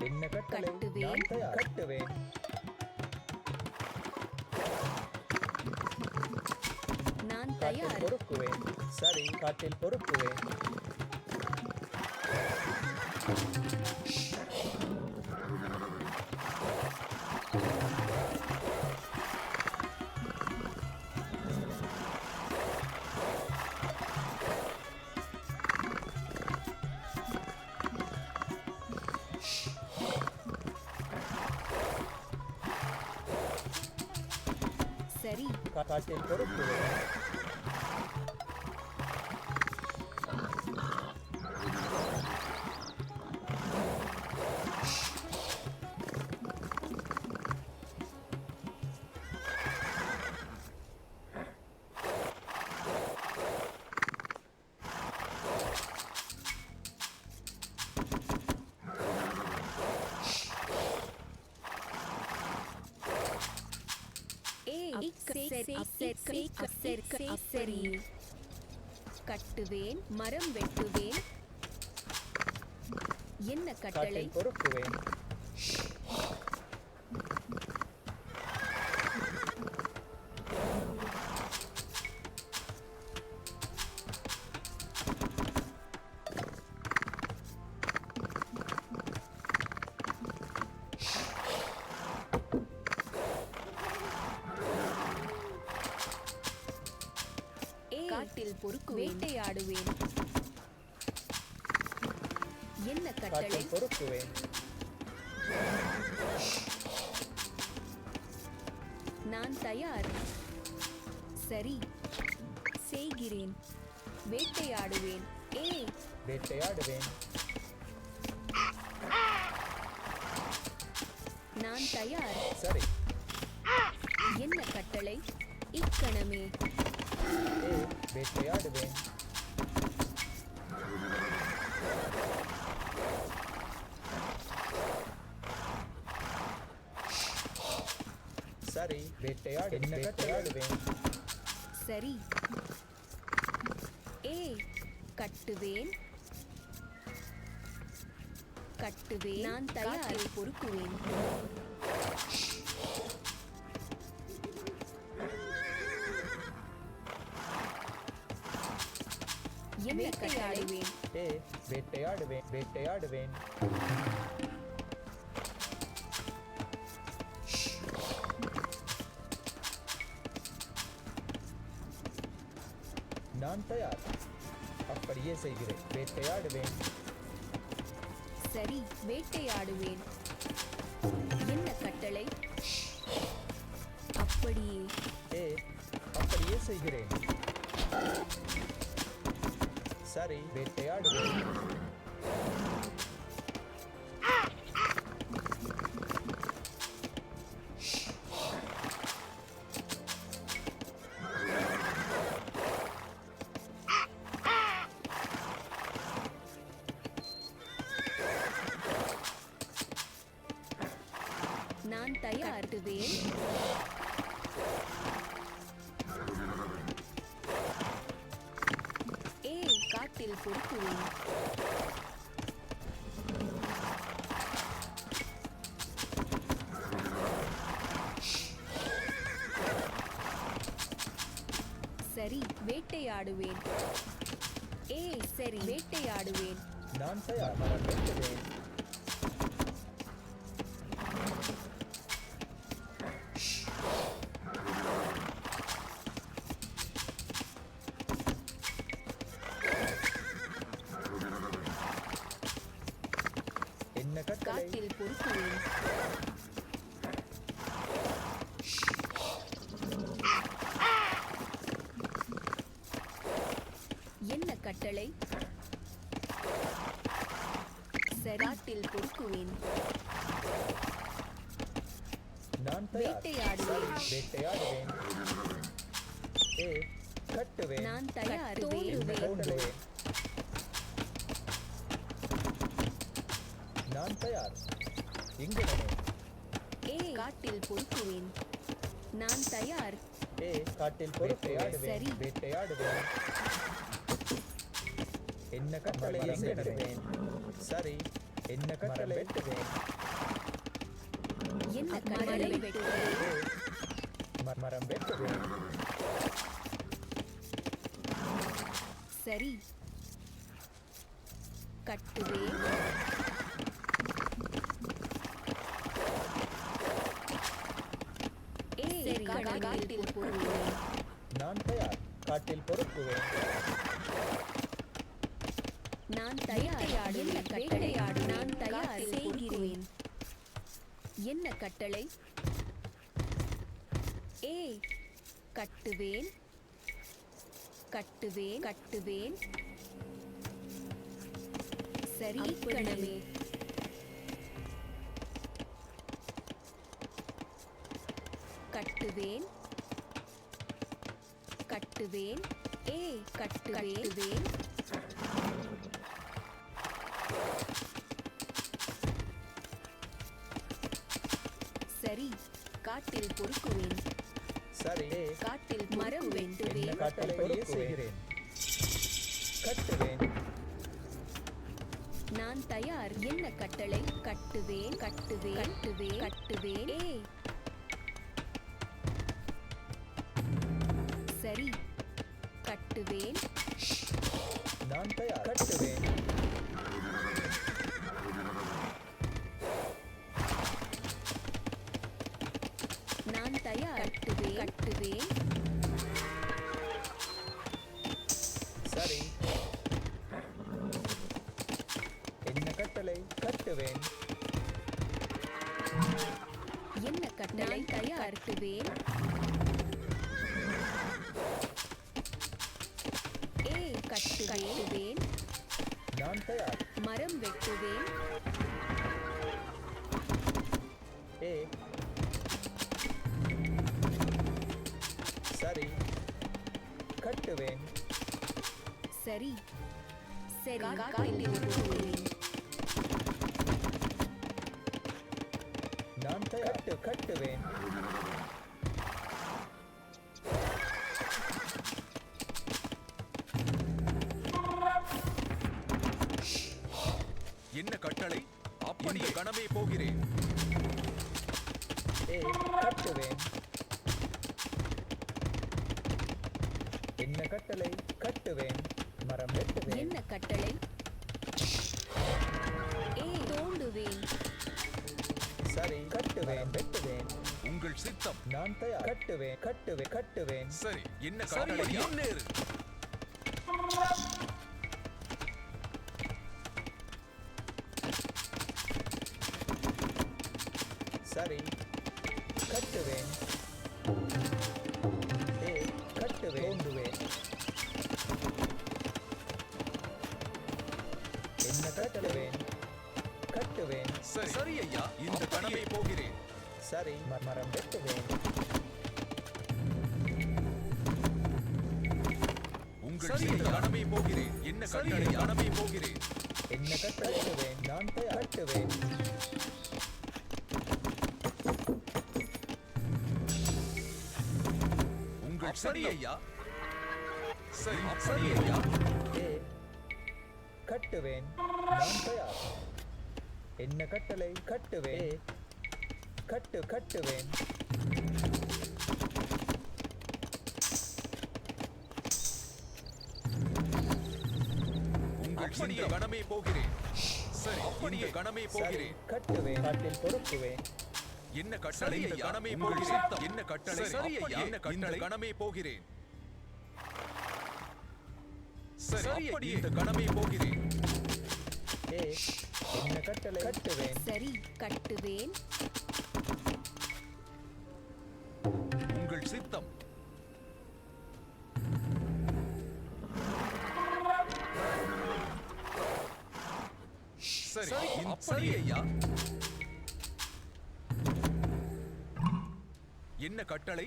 என்ன கட்டளை? கட்டுவேன். நான் தயார். கட்டுவேன். நான் காட்டில் தயார். பொறுக்குவேன். சரி, காட்டில் பொறுக்குவேன். சரி, காட்டில் பொறுக்குவேன். சரி. கட்டுவேன், மரம் வெட்டுவேன். என்ன கட்டளை? காட்டில் பொறுக்குவேன். காட்டில் பொறுக்குவேன். வேட்டையாடுவேன். என்ன கட்டளை? காட்டில் பொறுக்குவேன். நான் தயார். சரி, செய்கிறேன். வேட்டையாடுவேன். வேட்டையாடுவேன். நான் தயார். சரி. என்ன கட்டளை? இக்கணமே. வேட்டையாடுவேன். சரி, வேட்டையாடுவேன். சரி. கட்டுவேன். நான் தயார். பொறுக்குவேன். என்ன வேட்டையாடுவேன். வேட்டையாடுவேன். நான் தயார். அப்படியே செய்கிறேன். வேட்டையாடுவேன். சரி, வேட்டையாடுவேன். என்ன கட்டளை? அப்படியே செய்கிறேன். சரி, வேட்டையாடுவேன். நான் தயார்டுவேன். காட்டில் பொறுக்குவேன். சரி, வேட்டையாடுவேன். சரி, வேட்டையாடுவேன். நான் தயார். மரம் வெட்டுவேன். என்ன கட்டளை? காட்டில் பொறுக்குவேன். என்ன கட்டளை? சரி, காட்டில் பொறுக்குவேன். நான் தயார். வேட்டையாடுவேன். வேட்டையாடுவேன். கட்டுவேன். நான் தயார். தோண்டுவேன். நான் தயார். இங்கனமே. காட்டில் பொறுக்குவேன். நான் தயார். காட்டில் பொறுக்குவேன். சரி. வேட்டையாடுவேன். என்ன கட்டளை? எங்கே நடுவேன்? சரி, என்ன கட்டளை வெட்டுவேன் என்ன கட்டளை வெட்டுவேன் மரம் வெட்டுவேன் சரி கட்டுவேன் சரி காட்டில் பொறுக்குவேன் நான் தயார் காட்டில் பொறுக்குவேன் நான் தயார் என்ன வேட்டையாடு நான் தயார் செய்கிறேன் என்ன கட்டளை கட்டுவேன் கட்டுவேன் கட்டுவேன் சரி கணமே கட்டுவேன் கட்டுவேன் கட்டுவேன் சரி காட்டில் பொறுக்குவேன் சரி காட்டில் மரம் வெட்டுவேன் கட்டளை செய்கிறேன் கட்டுவேன் நான் தயார் என்ன கட்டளை கட்டுவேன் கட்டுவேன் கட்டுவேன் கட்டுவேன் சரி கட்டுவேன் நான் தயார் கட்டுவேன் நான் தயார் கட்டுவேன் கட்டுவேன் சரி என்ன கட்டளை கட்டுவேன் என்ன கட்டளை தயார் கட்டுவேன் கட்டுவேன் நான் தயார் மரம் வெட்டுவேன் சரி கட்டுவேன் சரி சரி காட்டில் பொறுக்குவேன் நான் தயார் கட்டுவேன் என்ன கட்டளை அப்படியே கணமே போகிறேன் கட்டுவேன் என்ன கட்டளை கட்டுவேன் மரம் வெட்டுவேன் என்ன கட்டளை தோண்டுவேன் சரி கட்டுவேன் வெட்டுவேன் உங்கள் சித்தம் நான் தயார் கட்டுவேன் கட்டுவேன் கட்டுவேன் சரி என்ன கட்டளை முன்னேறு சரி கட்டுவேன் கட்டுவேன் தோண்டுவேன் என்ன கட்டுவேன் கட்டுவேன் சரி சரி ஐயா இந்த கணமே போகிறேன் சரி மரம் வெட்டுவேன் உங்கள் சித்த கணமே போகிறேன் என்ன கட்டளை கணமே போகிறேன் என்ன கட்டுவேன் நான் தயார் கட்டுவேன் உங்கள் சரி ஐயா சரி சரி ஐயா கட்டுவேன் நான் தயார் என்ன கட்டளை கட்டுவேன் கட்டுவேன் உங்கள் சித்த கணமே போகிறேன் சரி அப்படியே கணமே போகிறேன் கட்டுவேன் காட்டில் பொறுக்குவேன் என்ன கட்டளை இந்த கணமே போகிறேன் என்ன கட்டளை சரி ஐயா என்ன கட்டளை கணமே போகிறேன் சரி அப்படியே இந்த கணமே போகிறேன் என்ன கட்டளை கட்டுவேன் சரி கட்டுவேன் உங்கள் சித்தம் சரி சரி ஐயா என்ன கட்டளை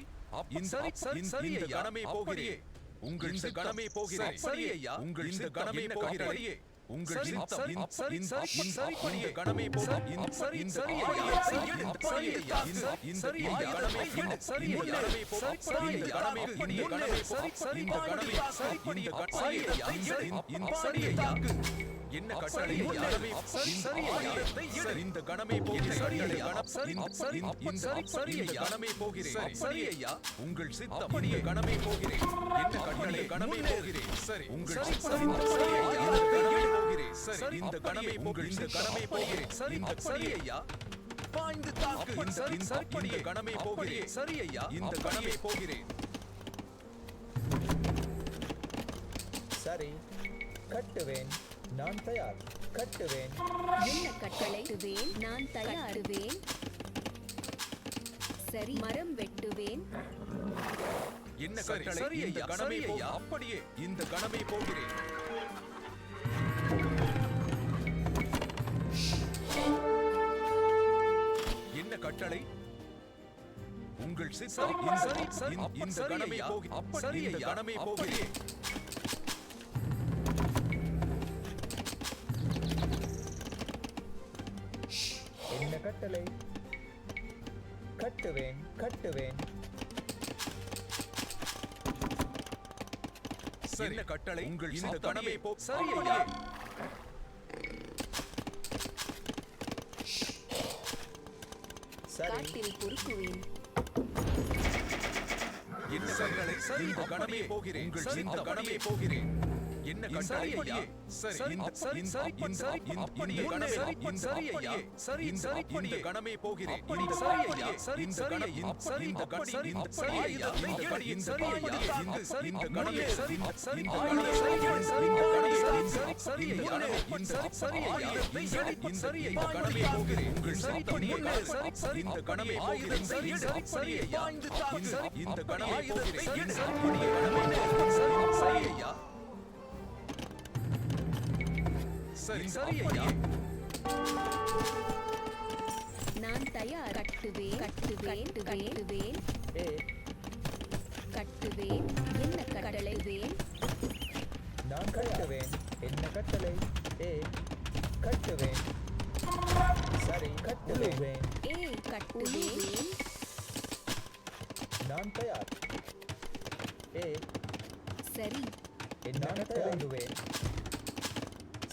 இந்த கணமே போகிறேன் உங்கள் இந்த கணமே போகிறேன் சரி ஐயா உங்கள் இந்த கணமே போகிறேன் உங்கள் சரி, சித்தம் சரி, இந்த- சரி, இந்த- சரி, இந்த- சரி, இந்த கணமே போதும். இந்த- சரி, இந்த சரி, ஆயுதத்தை சரி, எடு. சரி, இந்த- இந்த- சரி, இந்த கணமே சரி, போதும். சரி, இந்த கணமே போதும். சரி, சரி, இந்த கணமே போதும். இந்த கணமே போதும். சரி, இந்த கணமே சரி, போதும். இந்த சரி, ஆயுதத்தை சரி, எடு. இந்த- சரி, இந்த தாக்கு. என்ன கட்டளை சரி, கணமே சரி, இந்த சரி, ஆயுதத்தை எடு. இந்த கணமே போகிறேன். சரி, கட்டளை ஐயா. கணம். சரி, இந்த- சரி, இந்த- சரி, சரி, இந்த ஐயா. கணமே போகிறேன். சரி, சரி சரி, ஐயா. உங்கள் சித்தம் இந்த கணமே போகிறேன். என்ன கட்டளை கணமே போகிறேன். சரி உங்கள் சரி, சித்தம் சரி, சரி சரி, ஐயா. ஐயா. இந்த கணமே போகிறேன். சரி சரி, இந்த கணமே அப்படியே. போகிறேன். இந்த கணமே போகிறேன். சரி, இந்த சரி அப்படியே. ஐயா. பாய்ந்து தாக்கு. இந்த சரி, இந்த சரி, இந்த கணமே போகிறேன். சரி, ஐயா. இந்த கணமே போகிறேன். சரி கட்டுவேன் நான் தயார் கட்டுவேன் என்ன கட்டளை கட்டுவேன் நான் தயாருவேன் சரி மரம் வெட்டுவேன் என்ன சரி, கட்டளை சரி இந்த ஐயா, கணமே சரி போகிறேன். ஐயா. அப்படியே இந்த கணமே போகிறேன். என்ன கட்டளை உங்கள் சரி, சித்தம் சரி, சரி, இந்த சரி கணமே ஐயா. போகிறேன். சரி இந்த ஐயா. கணமே அப்படியே. போகிறேன். என்ன கட்டளை கட்டுவேன் கட்டுவேன் என்ன கட்டளை உங்கள் இந்த சித்தம் கணமே போ சரி அப்படியே. ஐயா. சரி காட்டில் பொறுக்குவேன் என்ன கட்டளை சரி, இந்த கணமே அப்படியே. போகிறேன். உங்கள் சரி, இந்த கணமே அப்படியே. போகிறேன். என்ன கட்டளை சரி, அப்படியே. சரி சரி, இந்த சரி, இந்த சரி, இந்த சரி, இந்த அப்படியே. கணமே சரி, இந்த சரி, ஐயா. அப்படியே. சரி, இந்த சரி, இந்த அப்படியே. கணமே போகிறேன். அப்படி, இந்த சரி, அப்படியே. ஐயா. சரி, இந்த சரி, கணம் இந்த சரி, இந்த கணம் சரி, இந்த சரி, அப்படியே. ஐயா. இந்த சரி, இந்த சரி, அப்படியே. ஐயா. இந்த சரி, இந்த அப்படியே. கணமே சரி, இந்த சரி, இந்த ஐயா. கணமே சரி, இந்த சரி, இந்த கணமே சரி, இந்த சரி, சரி, இந்த ஐயா. கணமே இந்த சரி, சரி, ஐயா. ஆயுதத்தை சரி, எடு. இந்த சரி, இந்த ஐயா. கணமே போகிறேன். உங்கள் சரி, சித்தம் முன்னே, சரி, சரி, இந்த கணமே அப்படியே. போகிறேன். சரி, சரி, சரி, ஐயா. பாய்ந்து தாக்கு. சரி, இந்த கணமே ஆயுதத்தை போகிறேன். எடு. சரி, அப்படியே. சரி, சரி, ஐயா. சரி சரி, அப்படியே. ஐயா. நான் தயார் கட்டுவேன் கட்டுவேன் கட்டுவேன் ஏ கட்டுவேன் என்ன கட்டளைவேன் நான் கட்டுவேன் என்ன கட்டளை ஏ கட்டுவேன் சரி கட்டுவேன் ஏ கட்டுவேன் நான் தயார் ஏ சரி என்ன கட்டளைடுவேன்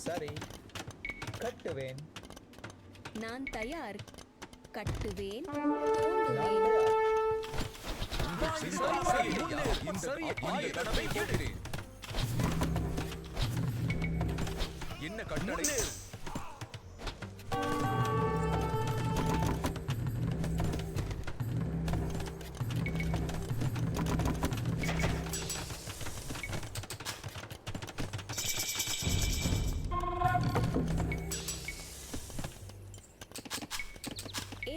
சரி கட்டுவேன் நான் தயார் கட்டுவேன் நான் ஓடுவேன் தயார் உங்கள் சரி, சித்தம் சரி, சரி முன்னே, ஐயா. இந்த சரி, இந்த ஆயுதத்தை கணமே எடு. போகிறேன். என்ன கட்டளை முன்னே. ஏ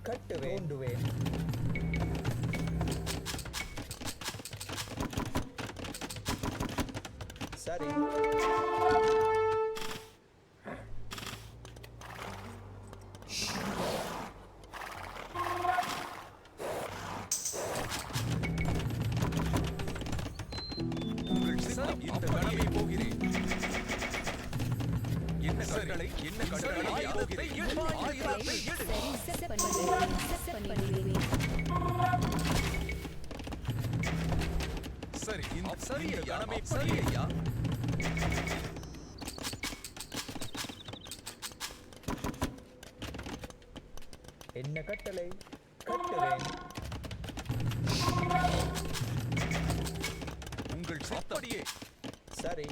கட்டுவேன் தோண்டுவேன் சரி உங்கள் சித்தம் இந்த கணமே போகிறேன். என்ன கட்டளை என்ன கட்டளை ஆயுதத்தை போகிறேன். எடு. கட்டளை ஆயுதத்தை எடு. சரி செட் பண்ணிடுவேன் செட் பண்ணிடுவேன் சரி இந்த சரி, இந்த ஐயா. கணமே சரி, சரி ஐயா. என்ன கட்டளை கட்டுவேன் உங்கள் சித்தம் அப்படியே. சரி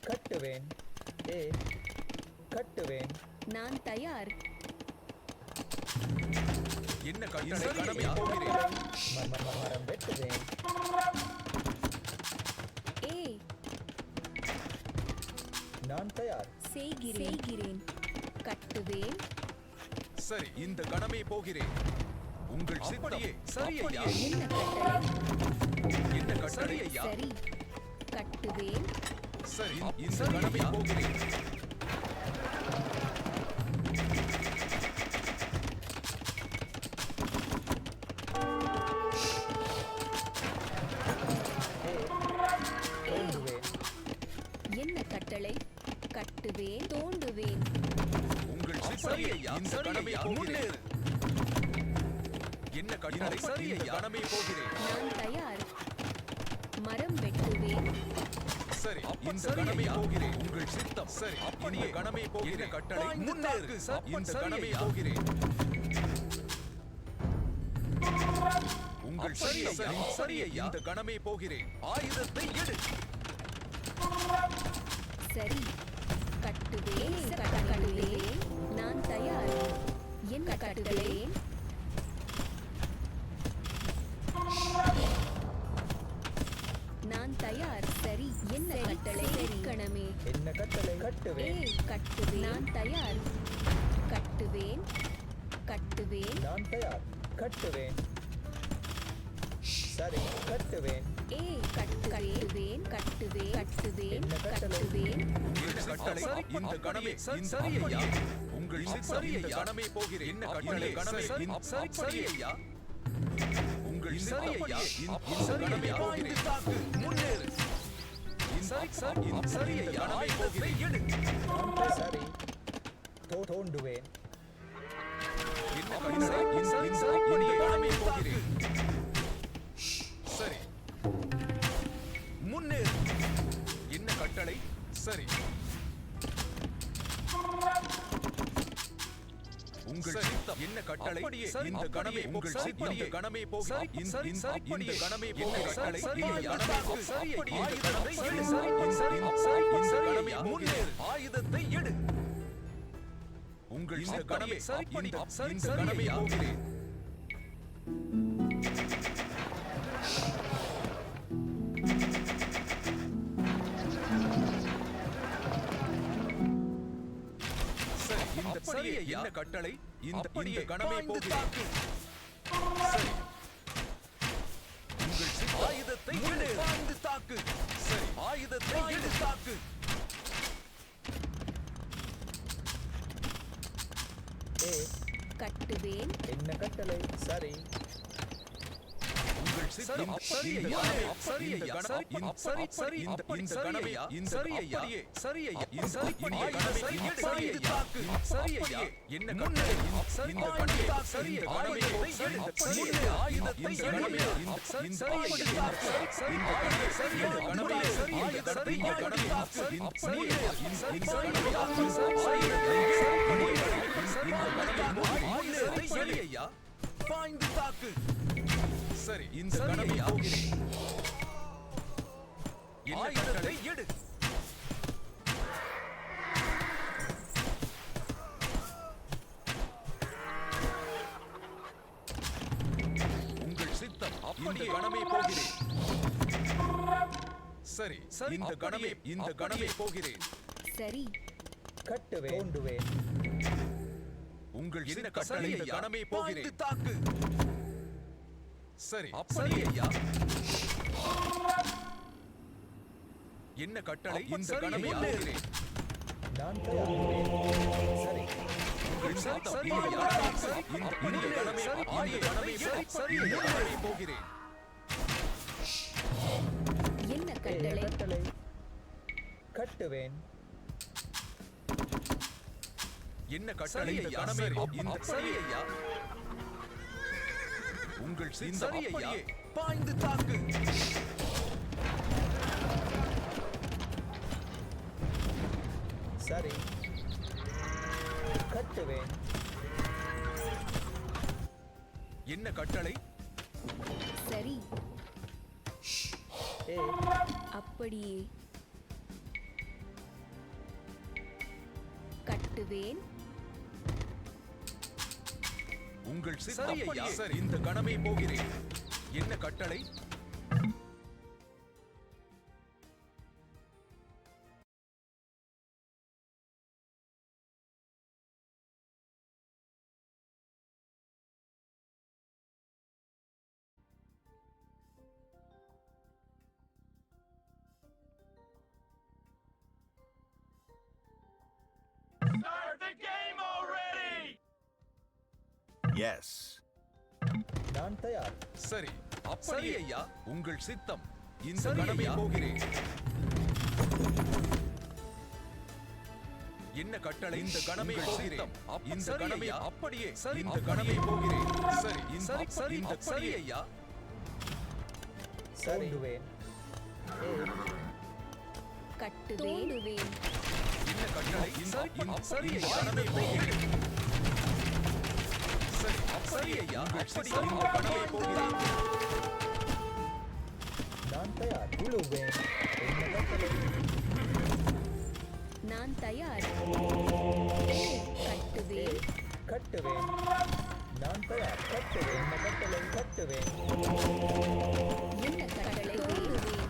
கட்டுவேன் ஏ கட்டுவேன் நான் தயார் என்ன கட்டளை சரி, கணமே ஐயா. போகிறேன். மரம் வெட்டுவேன் ஏ நான் தயார் செய்கிறேன் கட்டுவேன் சரி இந்த கணமே போகிறேன். உங்கள் சித்தம் அப்படியே. சரி, ஐயா. என்ன கட்டளை என்ன கட்டளை ஐயா. சரி கட்டுவேன் சரி இந்த சரி, கணமே ஐயா. போகிறேன். ஏ தோண்டுவேன் என்ன கட்டளை சரி ஐயா இந்த சரி கணமே ஐயா போகிறேன். என்ன கட்டளை சரி இந்த ஐயா. கணமே போகிறேன். நான் தயார் மரம் வெட்டுவேன் சரி இந்த சரி கணமே ஐயா. போகிறேன். உங்கள் சித்தம் சரி அப்படியே. இந்த கணமே என்ன போகிறேன். கட்டளை பாய்ந்து முன்னேறு. தாக்கு, சார். இந்த சரி கணமே ஐயா. போகிறேன். உங்கள் சரி சித்தம் ஐயா. சரி ஐயா. இந்த கணமே போகிறேன். ஆயுதத்தை எடு சரி கட்டுவேன் கட்டுவேன் நான் தயார் என்ன கட்டுவேன் நான் தயார் சரி என்ன கட்டளை கணமே என்ன கட்டளை கட்டுவேன் கட்டுவேன் நான் தயார் கட்டுவேன் கட்டுவேன் நான் தயார் கட்டுவேன் சரி கட்டுவேன் கட்டுவேன் கட்டுவேன் கட்டுவேன் என்ன கட்டளை? கட்டுவேன் என்ன கட்டளை சரி, இந்த கணமே சரி, இந்த சரி ஐயா. அப்படியே. உங்கள் சித்தம் சரி இந்த ஐயா. கணமே போகிறேன். என்ன கட்டளை அப்படியே. கணமே சரி, இந்த சரி, சரி அப்படியே. ஐயா உங்கள் சரி சித்தம் ஐயா இந்த சரி கணமே ஐயா பாய்ந்து போகிறேன். தாக்கு முன்னேறு சரி சரி சரி இந்த ஐயா கணமே ஆயுதத்தை எடு சரி தோண்டுவேன் என்ன அப்படி கட்டளை சரி, இந்த சரி, இந்த அப்படியே. கணமே போகிறேன். சரி முன்னேறு என்ன கட்டளை சரி உங்கள் சரி. சித்தம் என்ன கட்டளை அப்படியே. இந்த கணமே அப்படியே. உங்கள் சரி, சித்தம் இந்த அப்படியே. கணமே போகிறேன். சரி, இந்த சரி, இந்த சரி, இந்த அப்படியே. கணமே என்ன போகிறேன். கட்டளை? சரி, இந்த இந்த கணமே கணமே சரி, அப்படியே. இந்த ஆயுதத்தை கணமே எடு. சரி, சரி, இந்த சரி, இந்த சரி, இந்த சரி, கணமே ஐயா. போகிறேன். முன்னேறு ஆயுதத்தை எடு உங்கள் இந்த கணமே சரி, இந்த சரி, இந்த சரி, கணமே ஐயா. போகிறேன். சரி இந்த சரி, ஐயா. என்ன கட்டளை இந்த அப்படியே. இந்த கணமே பாய்ந்து போகிறேன். தாக்கு. சரி உங்கள் சித்தம் ஆயுதத்தை எடு பாய்ந்து தாக்கு சரி ஆயுதத்தை எடு தாக்கு கட்டுவேன் என்ன கட்டளை சரி உங்கள் சரி, சித்தம் சரி இந்த ஐயா. கணமே சரி இந்த ஐயா. கண- சரி, இந்த- சரி, சரி, இந்த அப்படி இந்த சரி கணமே ஐயா. இந்த சரி ஐயா. அப்படியே. சரி ஐயா. இந்த சரி, இந்த ஆயுதத்தை கணமே எடு. சரி பாய்ந்து ஐயா. தாக்கு. சரி ஐயா. என்ன முன்னேறு. கட்டளை சரி, இந்த பாய்ந்து கணமே தாக்கு. சரி, இந்த ஆயுதத்தை கணமே எடு. இந்த முன்னேறு. ஆயுதத்தை இந்த எடு. கணமே சரி, இந்த சரி, அப்படியே. தாக்கு. சரி, இந்த கணமே சரி, இந்த கணமே முன்னேறு. சரி இந்த ஆயுதத்தை கணமே இந்த எடு. கணமே சரி, இந்த சரி, முன்னேறு. சரி, இந்த பாய்ந்து கணமே தாக்கு. சரி, சரி, சரி, ஆயுதத்தை எடு. ஐயா. பாய்ந்து தாக்கு சரி இந்த சரி கணமே ஐயா. போகிறேன். என்ன ஆயுதத்தை கட்டளை எடு உங்கள் சித்தம் இந்த அப்படியே. கணமே போகிறேன். சரி சரி, இந்த கணமே அப்படியே. இந்த கணமே போகிறேன். சரி கட்டுவேன் தோண்டுவேன் உங்கள் என்ன சரி கட்டளை இந்த ஐயா. கணமே பாய்ந்து போகிறேன். தாக்கு சரி சரி ஐயா என்ன கட்டளை இந்த சரி, கணமே முன்னேறு. போகிறேன். நான் தயார் சரி உங்கள் சரி, சித்தம் சரி, இந்த ஐயா. கணமே சரி, இந்த இந்த முன்னேறு. கணமே சரி, இந்த ஆயுதத்தை கணமே எடு. சரி, இந்த முன்னேறு. கணமே போகிறேன். என்ன என்ன கட்டளை கட்டளை கட்டுவேன் என்ன கட்டளை சரி இந்த ஐயா. கணமே சரி, இந்த சரி ஐயா. உங்கள் சித்தம் சரி ஐயா. அப்படியே. பாய்ந்து தாக்கு சரி கட்டுவேன் என்ன கட்டளை சரி ஏ அப்படியே கட்டுவேன் உங்கள் சரி சித்தம் ஐயா. அப்படியே. சரி இந்த கணமே போகிறேன். என்ன கட்டளை Start the game already! Yes. நான் தயார் சரி சரி அப்படியே ஐயா. உங்கள் சித்தம் இந்த சரி கணமே ஐயா. போகிறேன். என்ன கட்டளை இந்த கணமே போகிறேன் இந்த சரி கணமே ஐயா. அப்படியே சரி, இந்த கணமே போகிறேன் சரி சரி, சரி, இந்த சரி அப்படியே ஐயா. சரி தோண்டுவேன் ஏ கட்டுவேன் தோண்டுவேன் என்ன கட்டளை இந்த சரி, இந்த ஐயா. கணமே போகிறேன் சரி சரி ஐயா அப்படியே இந்த கணமே போகிறேன் நான் தயார் உழுவேன் என்ன கட்டளை நான் தயார் கட்டுவேன் கட்டுவேன் நான் தயார் கட்டுவேன் என்ன கட்டளை கட்டுவேன் என்ன கட்டளை தோண்டுவேன்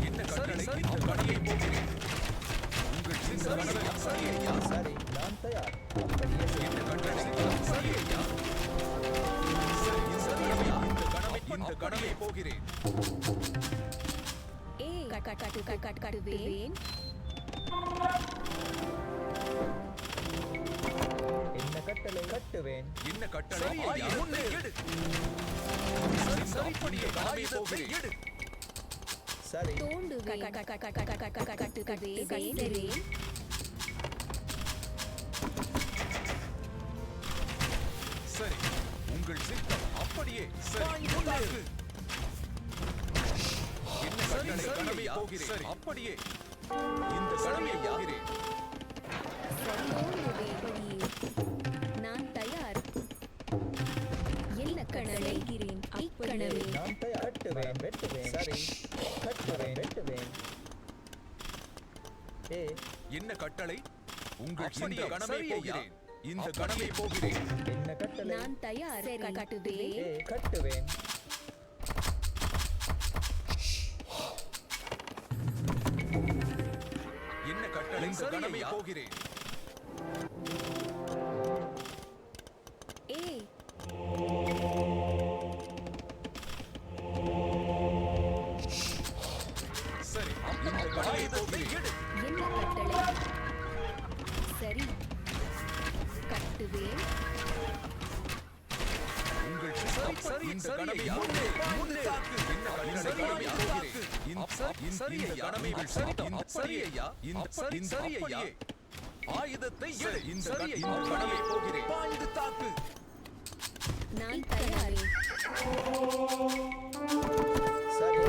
என்ன கட்டளை இந்த கணமே போகிறேன் உங்கள் இந்த கணமே சரி ஐயா சரி நான் தயார் அப்படியே என்ன கட்டளை சரி ஐயா சரி சரி ஐயா இந்த கணமே போகிறேன் ஏ கட்டுவேன் என்ன கட்டளை கட்டுவேன் என்ன கட்டளை சரி ஐயா. முன்னே எடு சரி சரி படியே கணமே போகிறேன் எடு சரி தோண்டுவேன் கட்டுவேன் சரி உங்கள் சித்தம் அப்படியே சரி முன்னேறு என்ன கட்டளை சரி, கணமே ஐயா. போகிறேன் சரி. அப்படியே இந்த கணமே போகிறேன் நான் தயார் என்ன கட்டளை இக்கணமே நான் தயார் கட்டுவேன் வெட்டுவேன் சரி கட்டுவேன் வெட்டுவேன் ஏ என்ன கட்டளை உங்கள் அப்படியே, இந்த கணமே சரி, ஐயா. போகிறேன் இந்த கணமே போகிறேன் என்ன கட்டளை நான் தயார் கட்டுவேன் ஏ கட்டுவேன் என்ன கட்டளை இந்த சரி, கணமே ஐயா. போகிறேன் ஏ சரி இந்த கணமே போகிறேன் எடு என்ன கட்டளை சரி கட்டுவேன் உங்கள் சரி, சித்தம் சரி, இந்த சரி, கணமே ஐயா. முன்னே முன்னே. தாக்கு என்ன கட்டளை சரி, கணமே ஐயா. போகிறேன் சரி, இந்த ஐயா. கணமே சரி, சித்தம் சரி, ஐயா. இந்த சரி, இந்த சரி, ஐயா. அப்படியே ஆயுதத்தை எடு சரி, இந்த சரி, இந்த ஐயா. கணமே போகிறேன் பாய்ந்து தாக்கு நான் தயார் சரி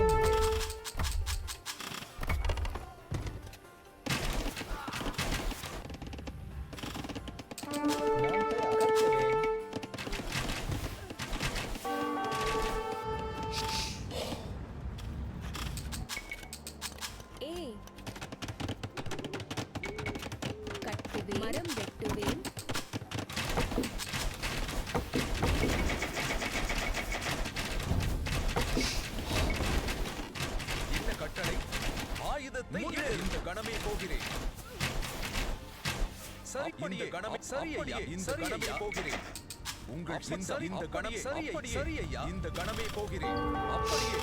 நான் தயார் கட்டுவேன் ஏ கட்டுவேன் மரம் வெட்டுவேன் என்ன கட்டளை ஆயுதத்தை முன்னே. எடு இந்த கணமே போகிறேன் சரி இந்த படியே. கணமே சரி ஐயா. அப்படியே இந்த சரி கணமே ஐயா. போகிறேன் உங்கள் சித்தம் சரி, இந்த அப்படியே, கணமே சரி, அப்படியே சரி ஐயா. இந்த கணமே போகிறேன் அப்படியே